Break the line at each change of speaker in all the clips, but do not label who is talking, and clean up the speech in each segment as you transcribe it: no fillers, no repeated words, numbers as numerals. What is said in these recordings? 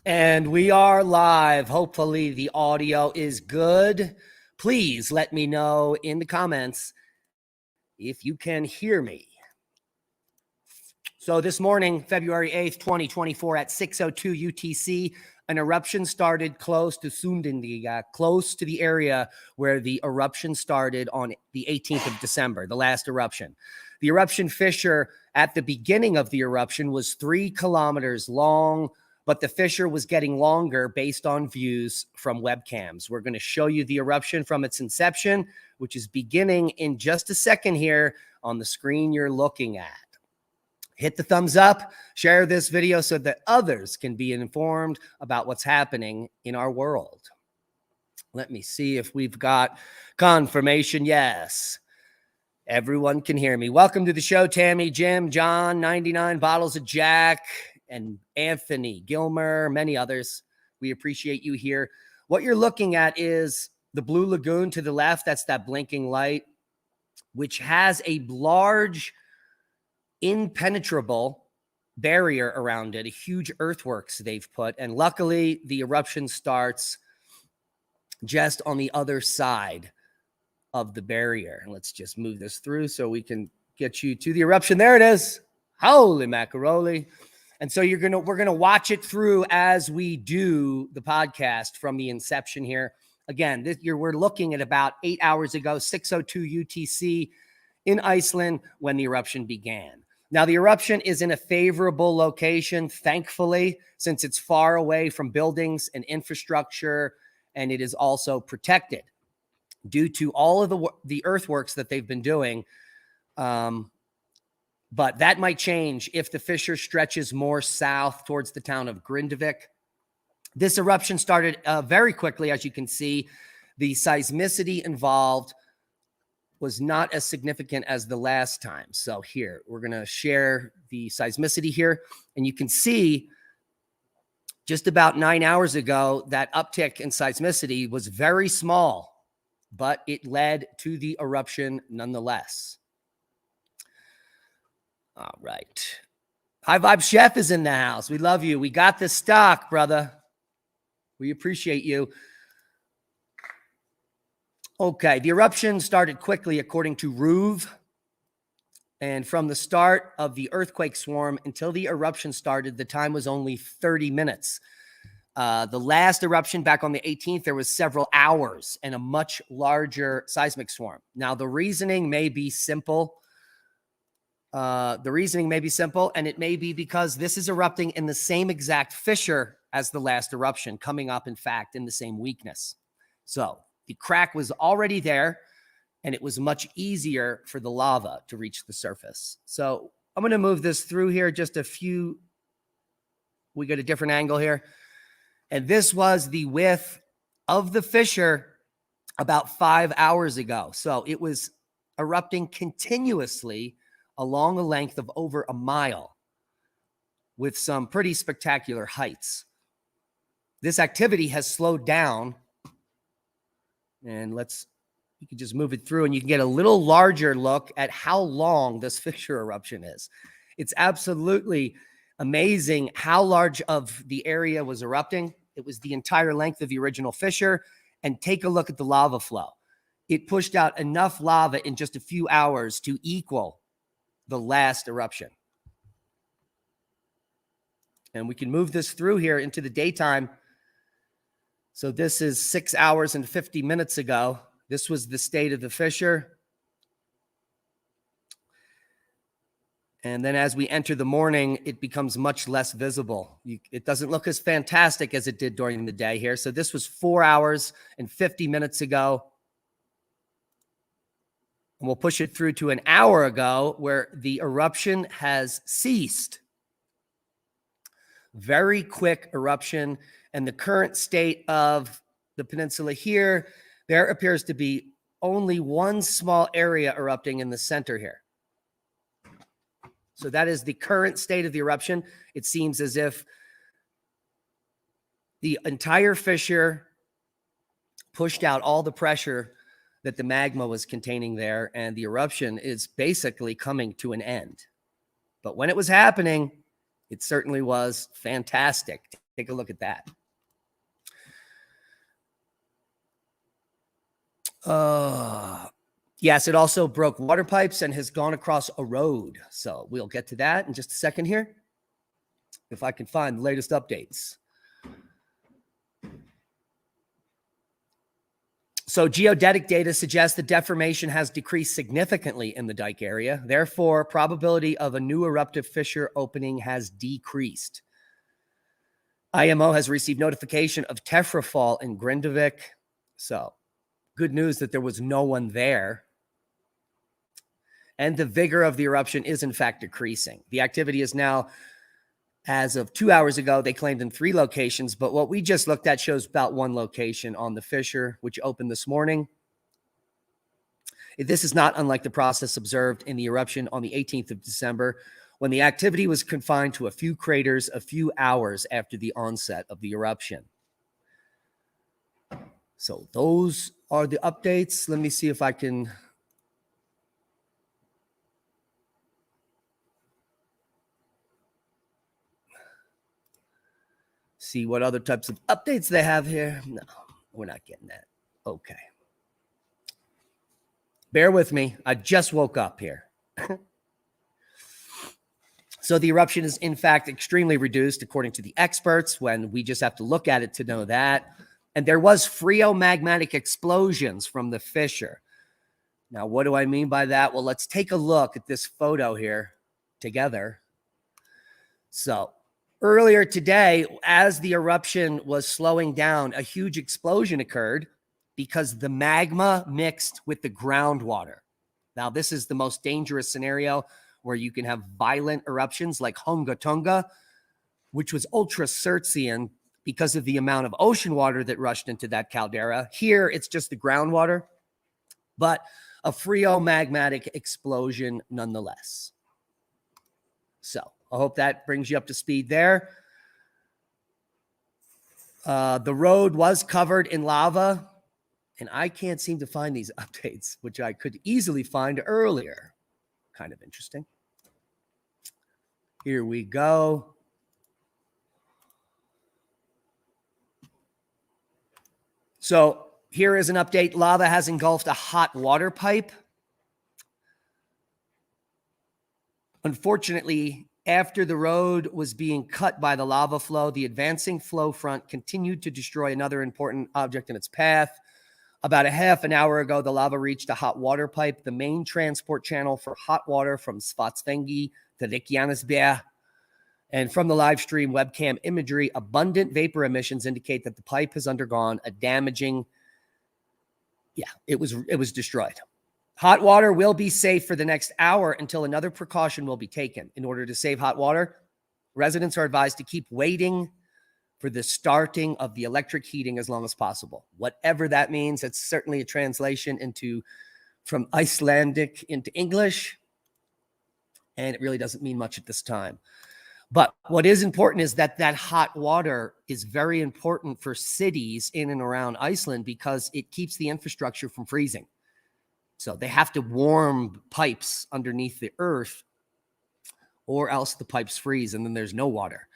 And we are live. Hopefully the audio is good. Please let me know in the comments if you can hear me. So this morning, February 8th, 2024 at 6:02 UTC, an eruption started close to Sundindiga, close to the area where the eruption started on the 18th of December, the last eruption. The eruption fissure at the beginning of the eruption was 3 kilometers long, but the fissure was getting longer based on views from webcams. We're going to show you the eruption from its inception, which is beginning in just a second here on the screen you're looking at. Hit the thumbs up, share this video so that others can be informed about what's happening in our world. Let me see if we've got confirmation. Yes, everyone can hear me. Welcome to the show, Tammy, Jim, John, 99 Bottles of Jack, and Anthony, Gilmer, many others. We appreciate you here. What you're looking at is the Blue Lagoon to the left. That's that blinking light, which has a large impenetrable barrier around it, a huge earthworks they've put. And luckily, the eruption starts just on the other side of the barrier. And let's just move this through so we can get you to the eruption. There it is. Holy macaroni. And so we're gonna watch it through as we do the podcast from the inception here. Again, we're looking at about 8 hours ago, 6:02 UTC in Iceland when the eruption began. Now, the eruption is in a favorable location, thankfully, since it's far away from buildings and infrastructure, and it is also protected due to all of the earthworks that they've been doing. But that might change if the fissure stretches more south towards the town of Grindavik. This eruption started very quickly, as you can see. The seismicity involved was not as significant as the last time. So here, we're going to share the seismicity here. And you can see just about 9 hours ago, that uptick in seismicity was very small, but it led to the eruption nonetheless. All right. High Vibe Chef is in the house. We love you. We got the stock, brother. We appreciate you. Okay, the eruption started quickly, according to Ruve. And from the start of the earthquake swarm until the eruption started, the time was only 30 minutes. The last eruption back on the 18th, there was several hours and a much larger seismic swarm. Now, the reasoning may be simple. And it may be because this is erupting in the same exact fissure as the last eruption, coming up, in fact, in the same weakness. So the crack was already there, and it was much easier for the lava to reach the surface. So I'm going to move this through here just a few. We get a different angle here. And this was the width of the fissure about 5 hours ago. So it was erupting continuously along a length of over a mile with some pretty spectacular heights. This activity has slowed down. And you can just move it through and you can get a little larger look at how long this fissure eruption is. It's absolutely amazing how large of the area was erupting. It was the entire length of the original fissure. And take a look at the lava flow. It pushed out enough lava in just a few hours to equal the last eruption. And we can move this through here into the daytime. So this is 6 hours and 50 minutes ago. This was the state of the fissure. And then as we enter the morning, it becomes much less visible. It doesn't look as fantastic as it did during the day here. So this was 4 hours and 50 minutes ago. And we'll push it through to an hour ago where the eruption has ceased. Very quick eruption. And the current state of the peninsula here, there appears to be only one small area erupting in the center here. So that is the current state of the eruption. It seems as if the entire fissure pushed out all the pressure that the magma was containing there, and the eruption is basically coming to an end. But when it was happening, it certainly was fantastic Take a look at that. Yes, it also broke water pipes and has gone across a road. So we'll get to that in just a second here, if I can find the latest updates. So geodetic data suggests the deformation has decreased significantly in the dike area. Therefore, probability of a new eruptive fissure opening has decreased. IMO has received notification of tetrafall in Grindavik. So good news that there was no one there. And the vigor of the eruption is in fact decreasing. The activity is now, as of 2 hours ago, they claimed in 3 locations, but what we just looked at shows about 1 location on the fissure, which opened this morning. This is not unlike the process observed in the eruption on the 18th of December, when the activity was confined to a few craters a few hours after the onset of the eruption. So those are the updates. Let me see if I can see what other types of updates they have here. No, we're not getting that. Okay. Bear with me. I just woke up here. So the eruption is in fact extremely reduced according to the experts, when we just have to look at it to know that. And there was phreomagmatic explosions from the fissure. Now, what do I mean by that? Well, let's take a look at this photo here together. So earlier today, as the eruption was slowing down, a huge explosion occurred because the magma mixed with the groundwater. Now, this is the most dangerous scenario, where you can have violent eruptions like Hunga Tonga, which was ultra Surtsian because of the amount of ocean water that rushed into that caldera. Here, it's just the groundwater, but a phreomagmatic explosion nonetheless. So I hope that brings you up to speed there. The road was covered in lava, and I can't seem to find these updates, which I could easily find earlier. Kind of interesting. Here we go. So here is an update. Lava has engulfed a hot water pipe. Unfortunately, after the road was being cut by the lava flow, the advancing flow front continued to destroy another important object in its path. About a half an hour ago, the lava reached a hot water pipe, the main transport channel for hot water from Svartsengi to Reykjanes Peninsula. And from the live stream webcam imagery, abundant vapor emissions indicate that the pipe has undergone a damaging, it was destroyed. Hot water will be safe for the next hour until another precaution will be taken. In order to save hot water, residents are advised to keep waiting for the starting of the electric heating as long as possible. Whatever that means, it's certainly a translation from Icelandic into English, and it really doesn't mean much at this time. But what is important is that hot water is very important for cities in and around Iceland because it keeps the infrastructure from freezing. So they have to warm pipes underneath the earth, or else the pipes freeze and then there's no water.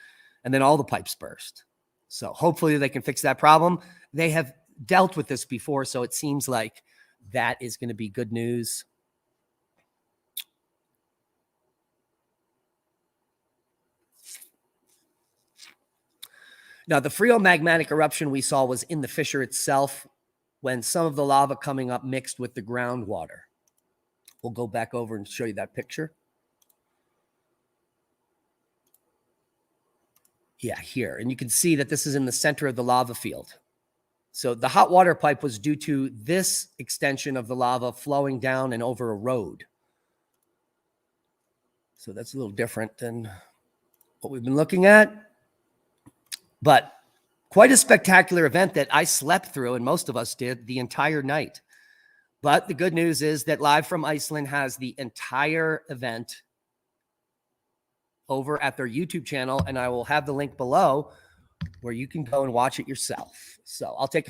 And then all the pipes burst. So hopefully they can fix that problem. They have dealt with this before, so it seems like that is going to be good news. Now, the phreomagmatic eruption we saw was in the fissure itself, when some of the lava coming up mixed with the groundwater. We'll go back over and show you that picture. Yeah, here. And you can see that this is in the center of the lava field. So the hot water pipe was due to this extension of the lava flowing down and over a road. So that's a little different than what we've been looking at. But quite a spectacular event that I slept through, and most of us did, the entire night. But the good news is that Live from Iceland has the entire event over at their YouTube channel, and I will have the link below where you can go and watch it yourself. So I'll take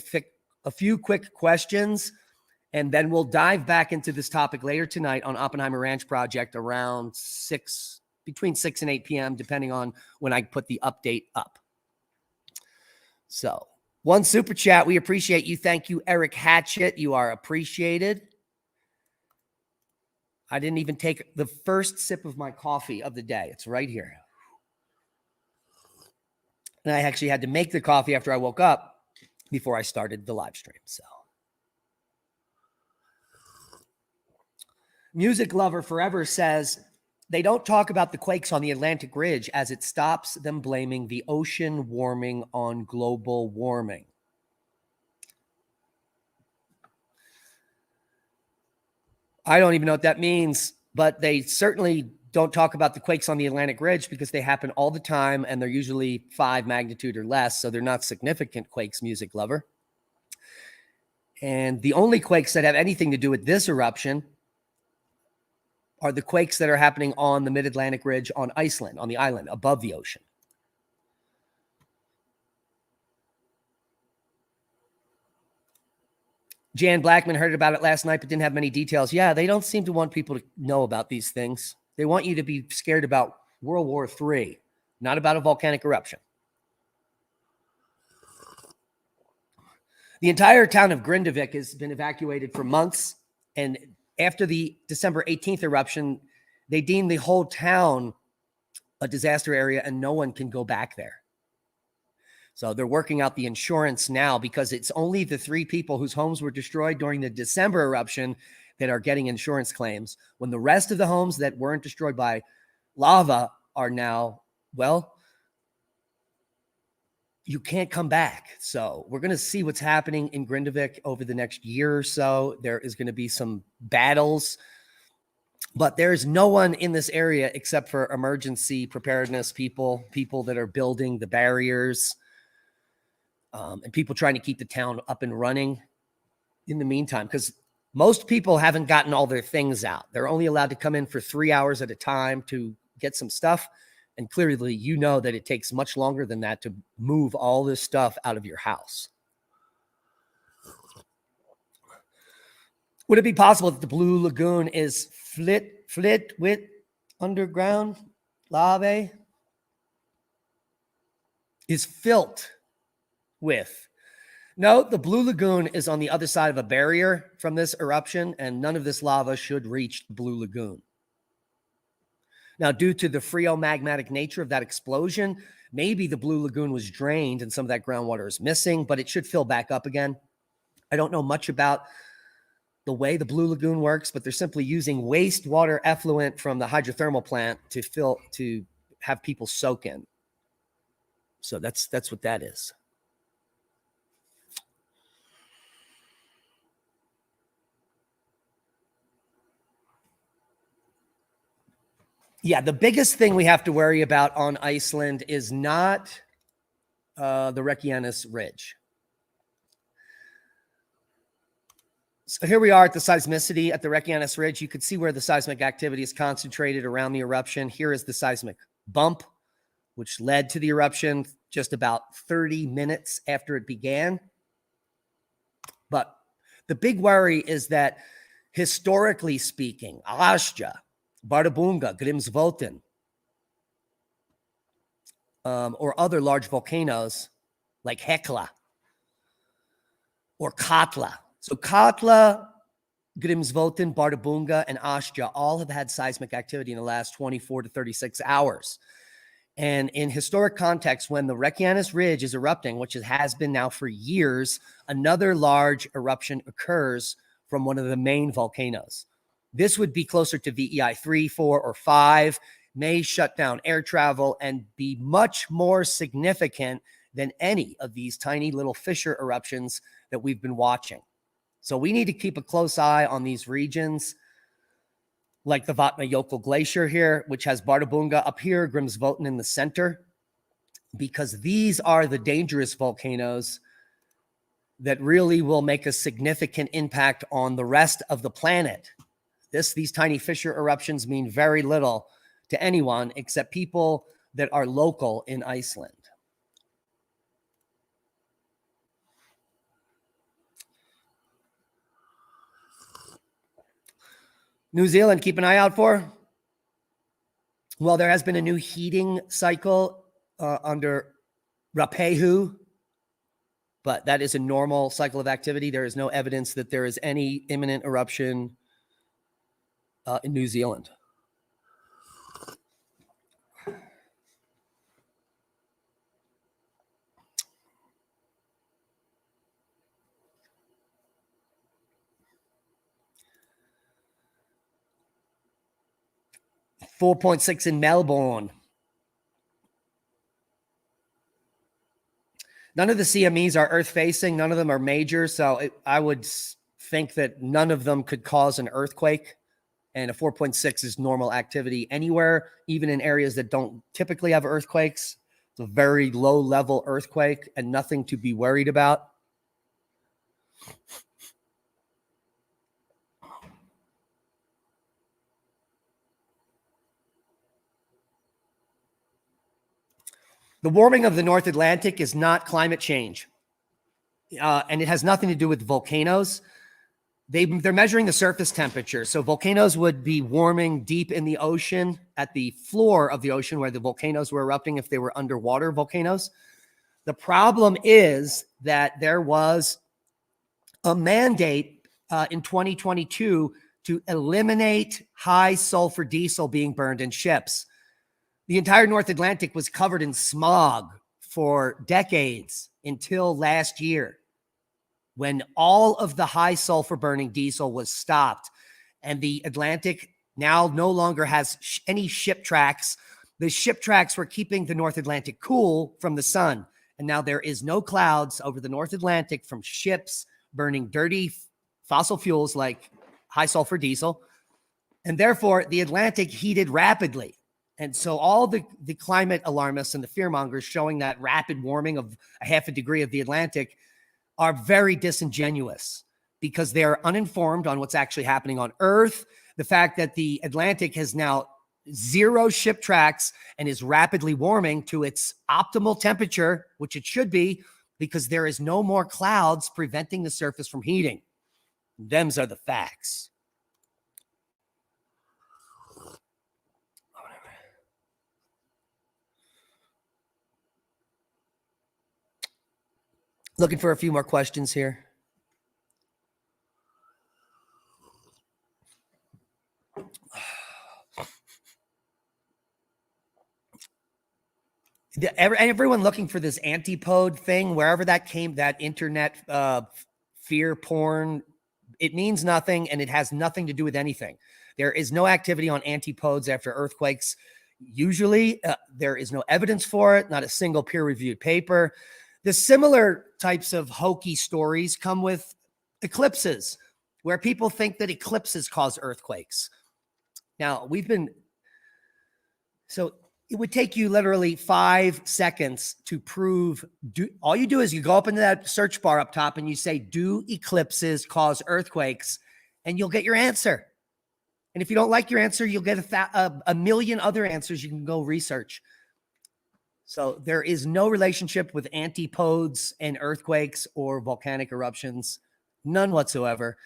a few quick questions, and then we'll dive back into this topic later tonight on Oppenheimer Ranch Project around between 6 and 8 p.m., depending on when I put the update up. So, one super chat. We appreciate you. Thank you, Eric Hatchett. You are appreciated. I didn't even take the first sip of my coffee of the day. It's right here. And I actually had to make the coffee after I woke up before I started the live stream. So, Music Lover Forever says they don't talk about the quakes on the Atlantic Ridge as it stops them blaming the ocean warming on global warming. I don't even know what that means, but they certainly don't talk about the quakes on the Atlantic Ridge because they happen all the time and they're usually 5 magnitude or less, so they're not significant quakes, Music Lover. And the only quakes that have anything to do with this eruption are the quakes that are happening on the Mid-Atlantic Ridge on Iceland, on the island above the ocean. Jan Blackman heard about it last night, but didn't have many details. Yeah, they don't seem to want people to know about these things. They want you to be scared about World War III, not about a volcanic eruption. The entire town of Grindavik has been evacuated for months. And after the December 18th eruption, they deemed the whole town a disaster area and no one can go back there. So they're working out the insurance now because it's only the 3 people whose homes were destroyed during the December eruption that are getting insurance claims, when the rest of the homes that weren't destroyed by lava are now, well, you can't come back. So we're going to see what's happening in Grindavik over the next year or so. There is going to be some battles, but there's no one in this area except for emergency preparedness people that are building the barriers, and people trying to keep the town up and running in the meantime, because most people haven't gotten all their things out. They're only allowed to come in for 3 hours at a time to get some stuff. And clearly, you know that it takes much longer than that to move all this stuff out of your house. Would it be possible that the Blue Lagoon is flit with underground lava? Is filled with? No, the Blue Lagoon is on the other side of a barrier from this eruption, and none of this lava should reach the Blue Lagoon. Now, due to the phreomagmatic nature of that explosion, maybe the Blue Lagoon was drained and some of that groundwater is missing, but it should fill back up again. I don't know much about the way the Blue Lagoon works, but they're simply using wastewater effluent from the hydrothermal plant to have people soak in. So that's what that is. Yeah, the biggest thing we have to worry about on Iceland is not the Reykjanes Ridge. So here we are at the seismicity at the Reykjanes Ridge. You can see where the seismic activity is concentrated around the eruption. Here is the seismic bump, which led to the eruption just about 30 minutes after it began. But the big worry is that, historically speaking, Askja, Bardabunga, Grimsvötn, or other large volcanoes like Hekla or Katla. So Katla, Grimsvötn, Bardabunga, and Askja all have had seismic activity in the last 24 to 36 hours. And in historic context, when the Reykjanes Ridge is erupting, which it has been now for years, another large eruption occurs from one of the main volcanoes. This would be closer to VEI 3, 4, or 5, may shut down air travel and be much more significant than any of these tiny little fissure eruptions that we've been watching. So we need to keep a close eye on these regions, like the Vatnajökull Glacier here, which has Bardabunga up here, Grimsvötn in the center, because these are the dangerous volcanoes that really will make a significant impact on the rest of the planet. These tiny fissure eruptions mean very little to anyone except people that are local in Iceland. New Zealand, keep an eye out for. Well, there has been a new heating cycle under Rapehu but that is a normal cycle of activity. There is no evidence that there is any imminent eruption in New Zealand. .6 in Melbourne. None of the CMEs are earth-facing. None of them are major. So I would think that none of them could cause an earthquake. And a 4.6 is normal activity anywhere, even in areas that don't typically have earthquakes. It's a very low-level earthquake and nothing to be worried about. The warming of the North Atlantic is not climate change, and it has nothing to do with volcanoes. They're measuring the surface temperature. So volcanoes would be warming deep in the ocean at the floor of the ocean where the volcanoes were erupting if they were underwater volcanoes. The problem is that there was a mandate in 2022 to eliminate high sulfur diesel being burned in ships. The entire North Atlantic was covered in smog for decades until last year, when all of the high sulfur burning diesel was stopped, and the Atlantic now no longer has any ship tracks. The ship tracks were keeping the North Atlantic cool from the sun, and now there is no clouds over the North Atlantic from ships burning dirty fossil fuels like high sulfur diesel, and therefore the Atlantic heated rapidly. And so all the climate alarmists and the fearmongers showing that rapid warming of a half a degree of the Atlantic are very disingenuous because they are uninformed on what's actually happening on Earth. The fact that the Atlantic has now 0 ship tracks and is rapidly warming to its optimal temperature, which it should be, because there is no more clouds preventing the surface from heating. Them's are the facts. Looking for a few more questions here. Everyone looking for this antipode thing, wherever that came, that internet fear porn, it means nothing and it has nothing to do with anything. There is no activity on antipodes after earthquakes. Usually there is no evidence for it, not a single peer-reviewed paper. The similar types of hokey stories come with eclipses, where people think that eclipses cause earthquakes. Now, so it would take you literally 5 seconds to prove, all you do is you go up into that search bar up top and you say, do eclipses cause earthquakes? And you'll get your answer. And if you don't like your answer, you'll get a million other answers you can go research. So there is no relationship with antipodes and earthquakes or volcanic eruptions, none whatsoever.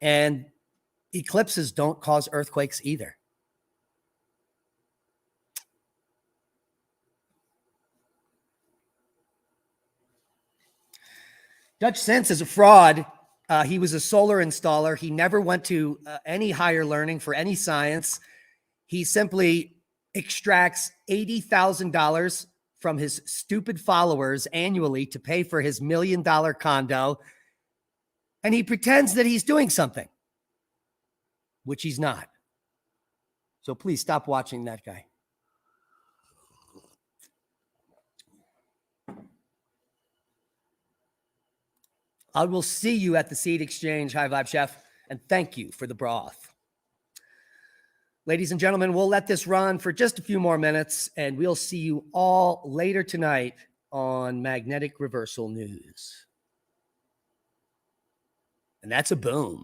And eclipses don't cause earthquakes either. Dutch Sense is a fraud. He was a solar installer. He never went to any higher learning for any science. He simply extracts $80,000 from his stupid followers annually to pay for his $1 million condo. And he pretends that he's doing something, which he's not. So please stop watching that guy. I will see you at the Seed Exchange, High Vibe Chef, and thank you for the broth. Ladies and gentlemen, we'll let this run for just a few more minutes, and we'll see you all later tonight on Magnetic Reversal News. And that's a boom.